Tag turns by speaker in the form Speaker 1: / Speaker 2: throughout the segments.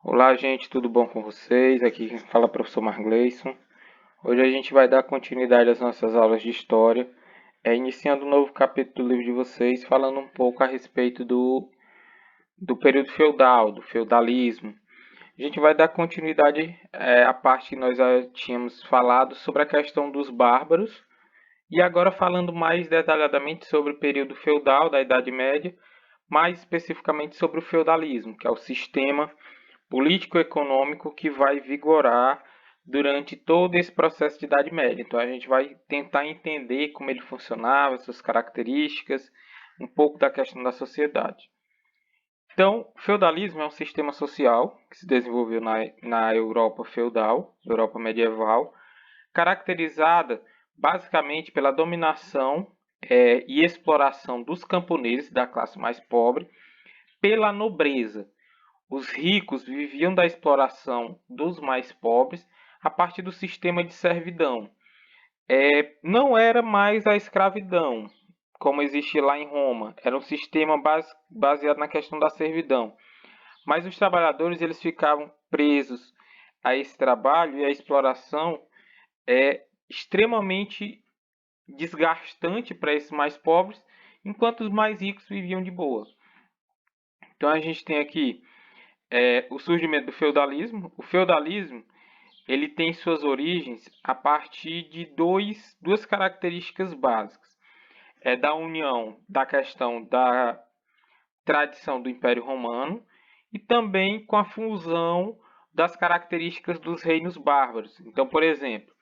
Speaker 1: Olá, gente, tudo bom com vocês? Aqui quem fala é o professor Margleison. Hoje a gente vai dar continuidade às nossas aulas de história, iniciando um novo capítulo do livro de vocês, falando um pouco a respeito do período feudal, do feudalismo. A gente vai dar continuidade à parte que nós já tínhamos falado sobre a questão dos bárbaros, e agora falando mais detalhadamente sobre o período feudal da Idade Média, mais especificamente sobre o feudalismo, que é o sistema político-econômico que vai vigorar durante todo esse processo de Idade Média. Então a gente vai tentar entender como ele funcionava, suas características, um pouco da questão da sociedade. Então, o feudalismo é um sistema social que se desenvolveu na Europa feudal, Europa medieval, caracterizada basicamente pela dominação e exploração dos camponeses, da classe mais pobre, pela nobreza. Os ricos viviam da exploração dos mais pobres a partir do sistema de servidão. Não era mais a escravidão, como existe lá em Roma. Era um sistema baseado na questão da servidão. Mas os trabalhadores eles ficavam presos a esse trabalho e a exploração é extremamente desgastante para esses mais pobres, enquanto os mais ricos viviam de boa. Então a gente tem aqui o surgimento do feudalismo. O feudalismo ele tem suas origens a partir de duas características básicas. É da união da questão da tradição do Império Romano e também com a fusão das características dos reinos bárbaros. Então, por exemplo,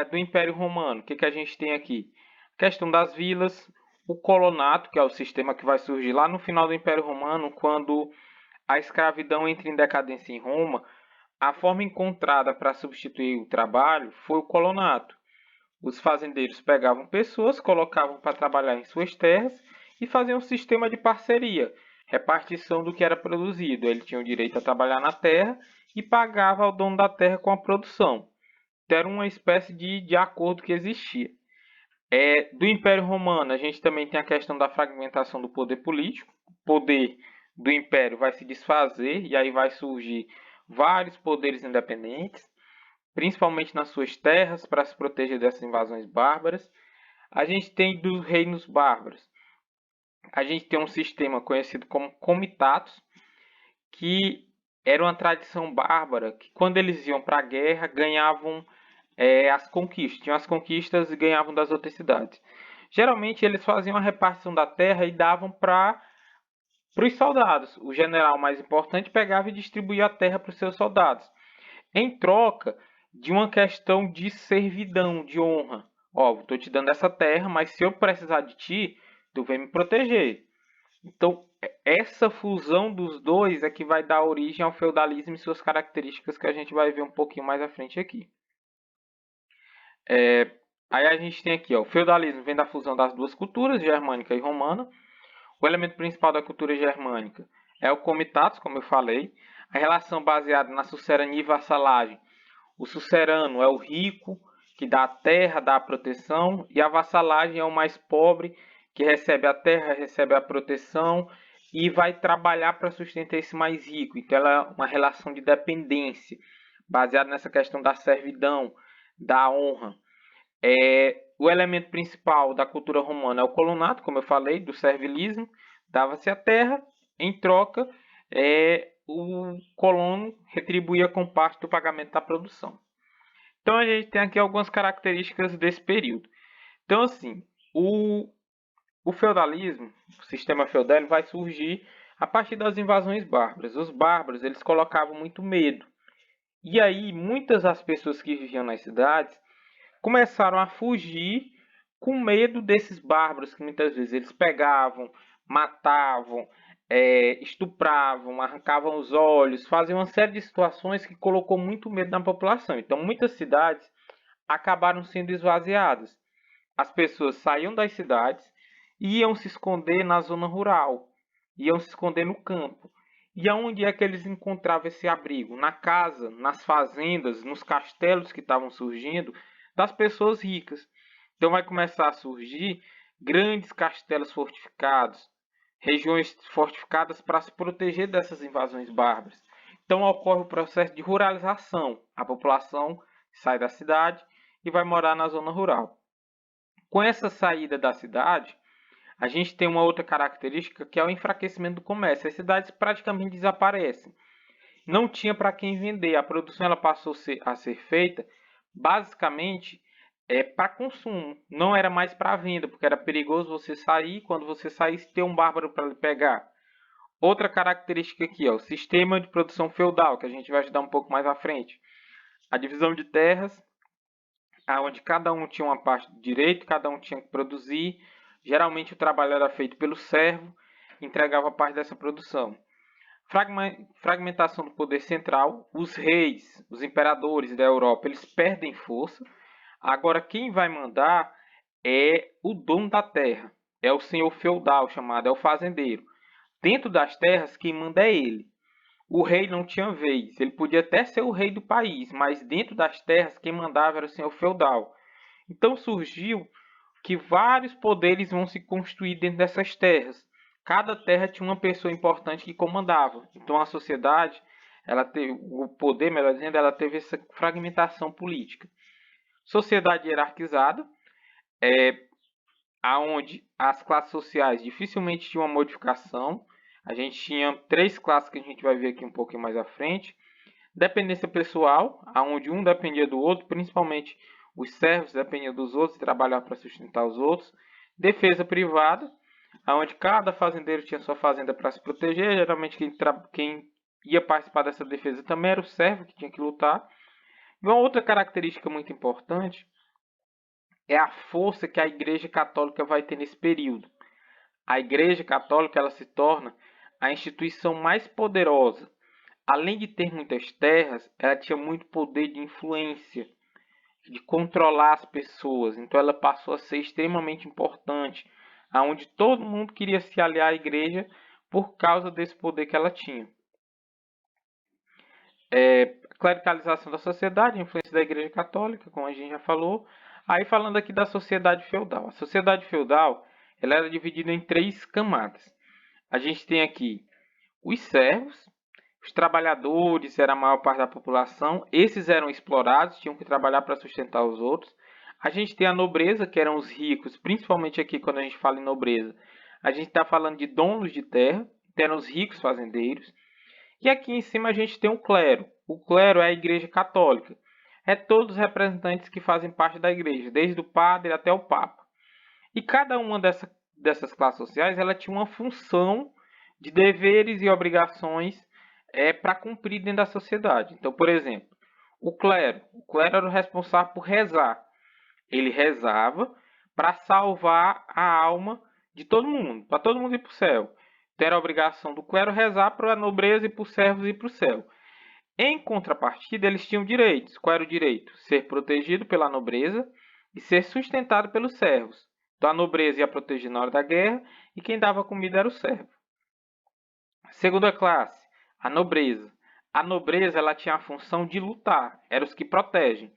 Speaker 1: do Império Romano, o que a gente tem aqui? A questão das vilas, o colonato, que é o sistema que vai surgir lá no final do Império Romano, quando a escravidão entra em decadência em Roma. A forma encontrada para substituir o trabalho foi o colonato. Os fazendeiros pegavam pessoas, colocavam para trabalhar em suas terras e faziam um sistema de parceria, repartição do que era produzido. Ele tinha o direito a trabalhar na terra e pagava ao dono da terra com a produção. Então, era uma espécie de acordo que existia. Do Império Romano, a gente também tem a questão da fragmentação do poder político. O poder do Império vai se desfazer e aí vai surgir vários poderes independentes, principalmente nas suas terras, para se proteger dessas invasões bárbaras. A gente tem dos reinos bárbaros. A gente tem um sistema conhecido como comitatos, que era uma tradição bárbara, que quando eles iam para a guerra, ganhavam as conquistas. Tinham as conquistas e ganhavam das outras cidades. Geralmente eles faziam a repartição da terra e davam para os soldados. O general mais importante pegava e distribuía a terra para os seus soldados, em troca de uma questão de servidão, de honra. Ó, estou te dando essa terra, mas se eu precisar de ti, tu vem me proteger. Então, essa fusão dos dois é que vai dar origem ao feudalismo e suas características que a gente vai ver um pouquinho mais à frente aqui. Aí a gente tem aqui, ó, o feudalismo vem da fusão das duas culturas, germânica e romana. O elemento principal da cultura germânica é o comitatus, como eu falei. A relação baseada na sucerania e vassalagem. O sucerano é o rico, que dá a terra, dá a proteção, e a vassalagem é o mais pobre, que recebe a terra, recebe a proteção e vai trabalhar para sustentar esse mais rico. Então, ela é uma relação de dependência, baseada nessa questão da servidão, da honra. O elemento principal da cultura romana é o colonato, como eu falei, do servilismo. Dava-se a terra, em troca, o colono retribuía com parte do pagamento da produção. Então a gente tem aqui algumas características desse período. Então, assim, o feudalismo, o sistema feudal, vai surgir a partir das invasões bárbaras. Os bárbaros eles colocavam muito medo. E aí, muitas das pessoas que viviam nas cidades começaram a fugir com medo desses bárbaros que muitas vezes eles pegavam, matavam, estupravam, arrancavam os olhos, faziam uma série de situações que colocou muito medo na população. Então, muitas cidades acabaram sendo esvaziadas. As pessoas saíam das cidades e iam se esconder na zona rural, iam se esconder no campo. E aonde é que eles encontravam esse abrigo? Na casa, nas fazendas, nos castelos que estavam surgindo das pessoas ricas. Então vai começar a surgir grandes castelos fortificados, regiões fortificadas para se proteger dessas invasões bárbaras. Então ocorre o processo de ruralização. A população sai da cidade e vai morar na zona rural. Com essa saída da cidade, a gente tem uma outra característica que é o enfraquecimento do comércio. As cidades praticamente desaparecem. Não tinha para quem vender. A produção ela passou a ser feita basicamente para consumo. Não era mais para venda, porque era perigoso você sair. Quando você saísse, ter um bárbaro para lhe pegar. Outra característica aqui, ó, o sistema de produção feudal, que a gente vai estudar um pouco mais à frente. A divisão de terras, onde cada um tinha uma parte de direito, cada um tinha que produzir. Geralmente o trabalho era feito pelo servo, entregava parte dessa produção. Fragmentação do poder central. Os reis, os imperadores da Europa, eles perdem força. Agora quem vai mandar é o dono da terra. É o senhor feudal chamado, é o fazendeiro. Dentro das terras, quem manda é ele. O rei não tinha vez. Ele podia até ser o rei do país, mas dentro das terras, quem mandava era o senhor feudal. Então surgiu que vários poderes vão se construir dentro dessas terras. Cada terra tinha uma pessoa importante que comandava. Então a sociedade, ela teve, o poder, melhor dizendo, ela teve essa fragmentação política. Sociedade hierarquizada, aonde as classes sociais dificilmente tinham uma modificação. A gente tinha 3 classes que a gente vai ver aqui um pouquinho mais à frente. Dependência pessoal, aonde um dependia do outro, principalmente os servos dependiam dos outros e trabalhavam para sustentar os outros. Defesa privada, aonde cada fazendeiro tinha sua fazenda para se proteger. Geralmente quem ia participar dessa defesa também era o servo que tinha que lutar. E uma outra característica muito importante é a força que a Igreja Católica vai ter nesse período. A Igreja Católica ela se torna a instituição mais poderosa. Além de ter muitas terras, ela tinha muito poder de influência, de controlar as pessoas. Então ela passou a ser extremamente importante, aonde todo mundo queria se aliar à igreja por causa desse poder que ela tinha. Clericalização da sociedade, influência da Igreja Católica, como a gente já falou. Aí falando aqui da sociedade feudal. A sociedade feudal ela era dividida em 3 camadas. A gente tem aqui os servos, os trabalhadores, era a maior parte da população. Esses eram explorados, tinham que trabalhar para sustentar os outros. A gente tem a nobreza, que eram os ricos, principalmente aqui quando a gente fala em nobreza. A gente está falando de donos de terra, que eram os ricos fazendeiros. E aqui em cima a gente tem o clero. O clero é a igreja católica. É todos os representantes que fazem parte da igreja, desde o padre até o papa. E cada uma dessas classes sociais ela tinha uma função de deveres e obrigações para cumprir dentro da sociedade. Então, por exemplo, o clero era o responsável por rezar. Ele rezava para salvar a alma de todo mundo, para todo mundo ir para o céu. Então, era a obrigação do clero rezar para a nobreza e para os servos ir para o céu. Em contrapartida, eles tinham direitos. Qual era o direito? Ser protegido pela nobreza e ser sustentado pelos servos. Então, a nobreza ia proteger na hora da guerra e quem dava comida era o servo. Segunda classe, a nobreza. A nobreza ela tinha a função de lutar, eram os que protegem.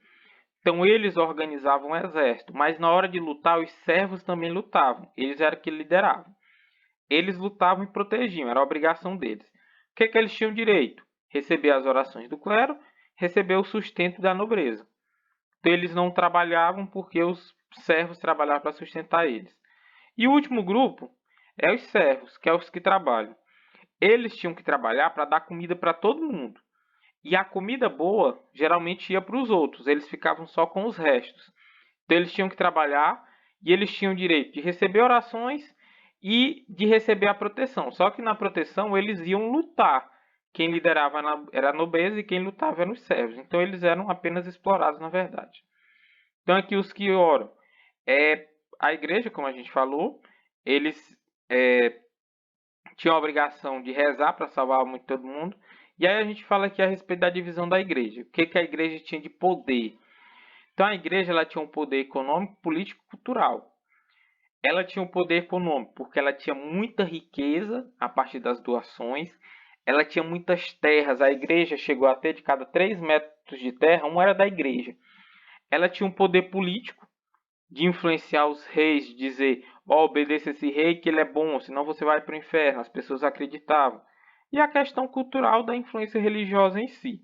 Speaker 1: Então eles organizavam o exército, mas na hora de lutar os servos também lutavam, eles eram que lideravam. Eles lutavam e protegiam, era a obrigação deles. O que eles tinham direito? Receber as orações do clero, receber o sustento da nobreza. Então eles não trabalhavam porque os servos trabalhavam para sustentar eles. E o último grupo é os servos, que é os que trabalham. Eles tinham que trabalhar para dar comida para todo mundo. E a comida boa geralmente ia para os outros, eles ficavam só com os restos. Então eles tinham que trabalhar e eles tinham o direito de receber orações e de receber a proteção. Só que na proteção eles iam lutar. Quem liderava era a nobreza e quem lutava eram os servos. Então eles eram apenas explorados na verdade. Então aqui os que oram. A igreja, como a gente falou, eles tinham a obrigação de rezar para salvar muito todo mundo. E aí a gente fala aqui a respeito da divisão da igreja. O que a igreja tinha de poder? Então a igreja ela tinha um poder econômico, político e cultural. Ela tinha um poder econômico porque ela tinha muita riqueza a partir das doações. Ela tinha muitas terras. A igreja chegou a ter de cada 3 metros de terra, uma era da igreja. Ela tinha um poder político de influenciar os reis, de dizer, obedeça esse rei que ele é bom, senão você vai para o inferno. As pessoas acreditavam. e a questão cultural da influência religiosa em si.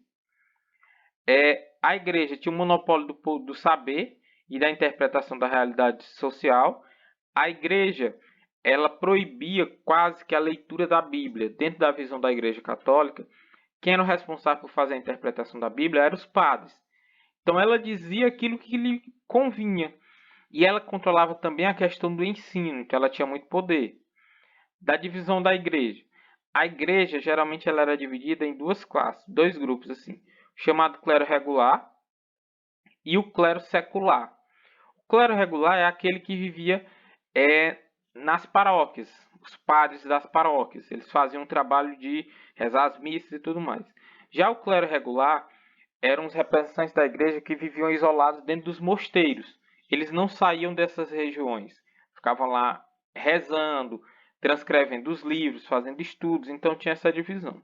Speaker 1: A igreja tinha o monopólio do saber e da interpretação da realidade social. A igreja, ela proibia quase que a leitura da Bíblia. Dentro da visão da igreja católica, quem era o responsável por fazer a interpretação da Bíblia eram os padres. Então ela dizia aquilo que lhe convinha. E ela controlava também a questão do ensino, então ela tinha muito poder. Da divisão da igreja. A igreja, geralmente, ela era dividida em duas classes, dois grupos, assim. O chamado clero regular e o clero secular. O clero regular é aquele que vivia nas paróquias, os padres das paróquias. Eles faziam um trabalho de rezar as missas e tudo mais. Já o clero regular eram os representantes da igreja que viviam isolados dentro dos mosteiros. Eles não saíam dessas regiões. Ficavam lá rezando, transcrevendo os livros, fazendo estudos. Então tinha essa divisão.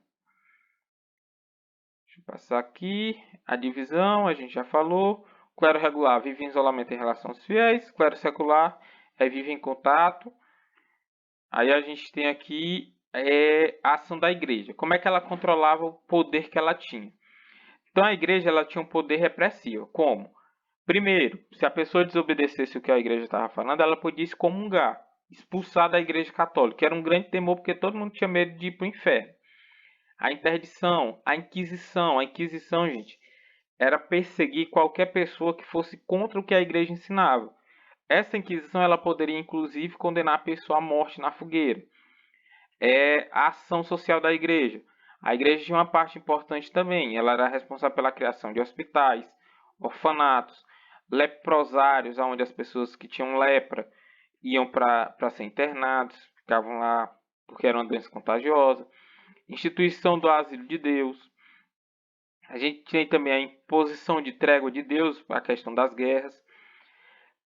Speaker 1: Deixa eu passar aqui. A divisão, a gente já falou. O clero regular vive em isolamento em relação aos fiéis. O clero secular vive em contato. Aí a gente tem aqui a ação da igreja. Como é que ela controlava o poder que ela tinha? Então a igreja ela tinha um poder repressivo. Como? Primeiro, se a pessoa desobedecesse o que a igreja estava falando, ela podia excomungar, expulsar da igreja católica, que era um grande temor porque todo mundo tinha medo de ir para o inferno. A interdição, a Inquisição, gente, era perseguir qualquer pessoa que fosse contra o que a igreja ensinava. Essa Inquisição ela poderia inclusive condenar a pessoa à morte na fogueira. A ação social da igreja. A igreja tinha uma parte importante também. Ela era responsável pela criação de hospitais, orfanatos, leprosários, onde as pessoas que tinham lepra iam para ser internados, ficavam lá porque era uma doença contagiosa. Instituição do asilo de Deus. A gente tem também a imposição de trégua de Deus, a questão das guerras.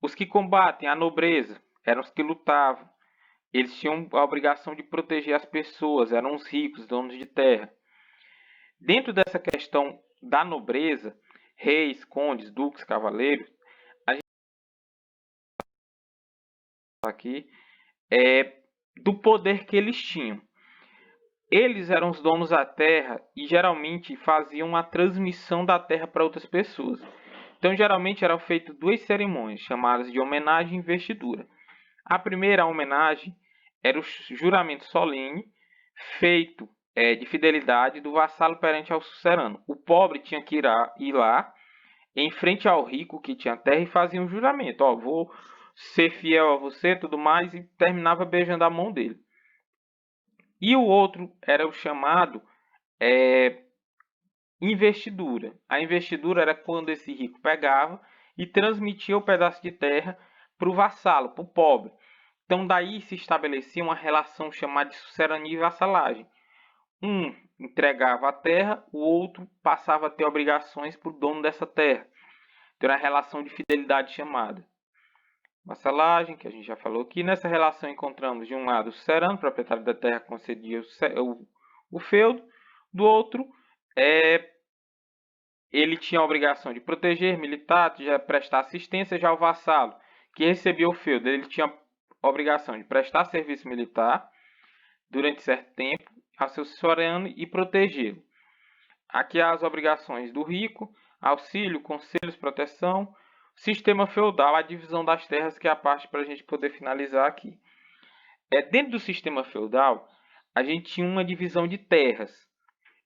Speaker 1: Os que combatem a nobreza eram os que lutavam. Eles tinham a obrigação de proteger as pessoas, eram os ricos, donos de terra. Dentro dessa questão da nobreza, reis, condes, duques, cavaleiros, a gente aqui do poder que eles tinham. Eles eram os donos da terra e geralmente faziam a transmissão da terra para outras pessoas. Então, geralmente eram feitas duas cerimônias, chamadas de homenagem e investidura. A primeira homenagem era o juramento solene, feito de fidelidade do vassalo perante ao suzerano. O pobre tinha que ir lá, em frente ao rico que tinha terra, e fazia um juramento. Vou ser fiel a você, tudo mais, e terminava beijando a mão dele. E o outro era o chamado investidura. A investidura era quando esse rico pegava e transmitia o pedaço de terra para o vassalo, para o pobre. Então daí se estabelecia uma relação chamada de sucerania e vassalagem. Um entregava a terra, o outro passava a ter obrigações para o dono dessa terra. Então era a relação de fidelidade chamada vassalagem, que a gente já falou aqui. Nessa relação encontramos de um lado o sucerano, proprietário da terra, concedia o feudo. Do outro, ele tinha a obrigação de proteger, militar, de prestar assistência. Já o vassalo, que recebia o feudo, ele tinha a obrigação de prestar serviço militar durante certo tempo ao seu sucerano e protegê-lo. Aqui há as obrigações do rico: auxílio, conselhos, proteção. Sistema feudal, a divisão das terras, que é a parte para a gente poder finalizar aqui. Dentro do sistema feudal, a gente tinha uma divisão de terras.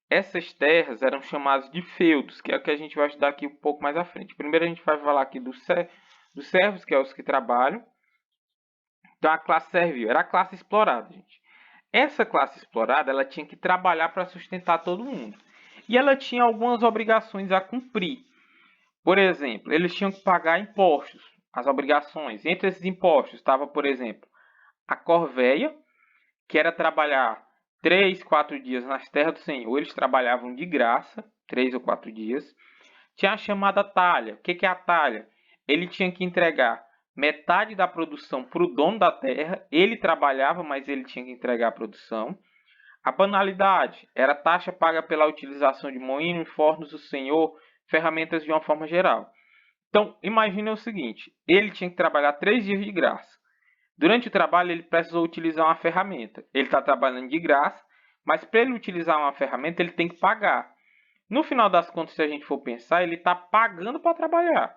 Speaker 1: Essas terras eram chamadas de feudos, que é o que a gente vai estudar aqui um pouco mais à frente. Primeiro a gente vai falar aqui dos servos, que é os que trabalham. Então a classe servil era a classe explorada, gente. Essa classe explorada, ela tinha que trabalhar para sustentar todo mundo. E ela tinha algumas obrigações a cumprir. Por exemplo, eles tinham que pagar impostos, as obrigações. Entre esses impostos estava, por exemplo, a corvéia, que era trabalhar 3, 4 dias nas terras do Senhor. Eles trabalhavam de graça, 3 ou 4 dias. Tinha a chamada talha. O que é a talha? Ele tinha que entregar metade da produção para o dono da terra. Ele trabalhava, mas ele tinha que entregar a produção. A banalidade era a taxa paga pela utilização de moinho e fornos do Senhor, ferramentas de uma forma geral. Então, imagine o seguinte: ele tinha que trabalhar 3 dias de graça. Durante o trabalho, ele precisou utilizar uma ferramenta. Ele está trabalhando de graça, Mas para ele utilizar uma ferramenta, ele tem que pagar. No final das contas, se a gente for pensar, ele está pagando para trabalhar.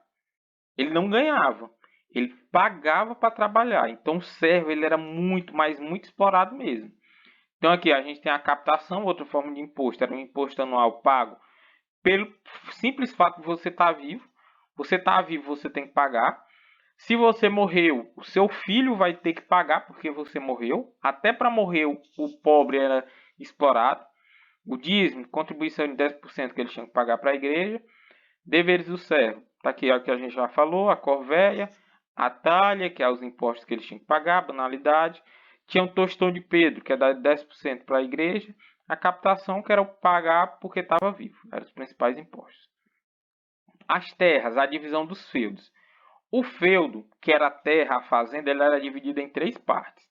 Speaker 1: Ele não ganhava. Ele pagava para trabalhar. Então o servo ele era muito, mas muito explorado mesmo. Então aqui a gente tem a captação, outra forma de imposto. Era um imposto anual pago pelo simples fato de você estar vivo. Você está vivo, você tem que pagar. Se você morreu, o seu filho vai ter que pagar porque você morreu. Até para morrer, o pobre era explorado. O dízimo, contribuição de 10% que ele tinha que pagar para a igreja. Deveres do servo. Está aqui o que a gente já falou, a corvéia, a talha, que é os impostos que eles tinham que pagar, a banalidade. Tinha o tostão de Pedro, que é dar 10% para a igreja. A captação, que era pagar porque estava vivo. Eram os principais impostos. As terras, a divisão dos feudos. O feudo, que era a terra, a fazenda, ele era dividido em 3 partes.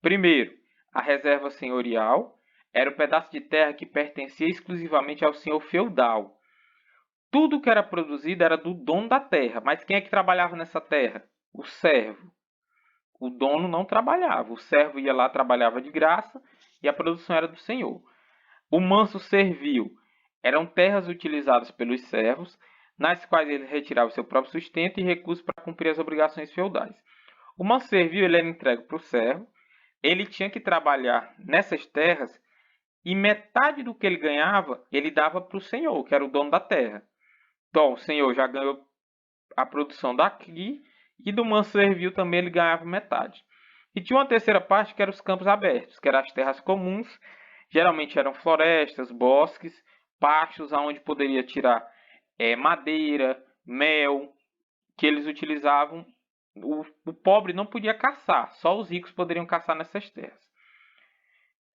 Speaker 1: Primeiro, a reserva senhorial. Era o pedaço de terra que pertencia exclusivamente ao senhor feudal. Tudo que era produzido era do dono da terra. Mas quem é que trabalhava nessa terra? O servo. O dono não trabalhava. O servo ia lá, trabalhava de graça e a produção era do senhor. O manso servil. Eram terras utilizadas pelos servos, nas quais ele retirava seu próprio sustento e recursos para cumprir as obrigações feudais. O manso servil ele era entregue para o servo. Ele tinha que trabalhar nessas terras e metade do que ele ganhava, ele dava para o senhor, que era o dono da terra. Então, o senhor já ganhou a produção daqui e do manso servil também ele ganhava metade. E tinha uma terceira parte que eram os campos abertos, que eram as terras comuns, geralmente eram florestas, bosques, pastos, onde poderia tirar madeira, mel, que eles utilizavam. O pobre não podia caçar, só os ricos poderiam caçar nessas terras.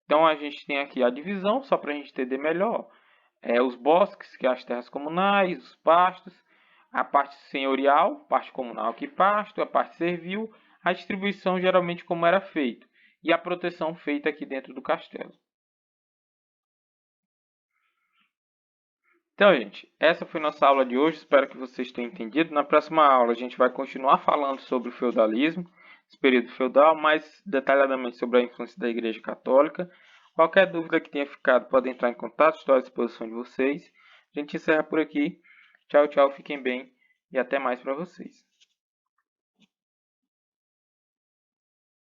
Speaker 1: Então a gente tem aqui a divisão, só para a gente entender melhor. Os bosques, que é as terras comunais, os pastos, a parte senhorial, parte comunal que pasto, a parte servil, a distribuição geralmente como era feito, e a proteção feita aqui dentro do castelo. Então, gente, essa foi nossa aula de hoje, espero que vocês tenham entendido. Na próxima aula a gente vai continuar falando sobre o feudalismo, esse período feudal, mais detalhadamente sobre a influência da Igreja Católica. Qualquer dúvida que tenha ficado, pode entrar em contato, estou à disposição de vocês. A gente encerra por aqui. Tchau, tchau, fiquem bem e até mais para vocês.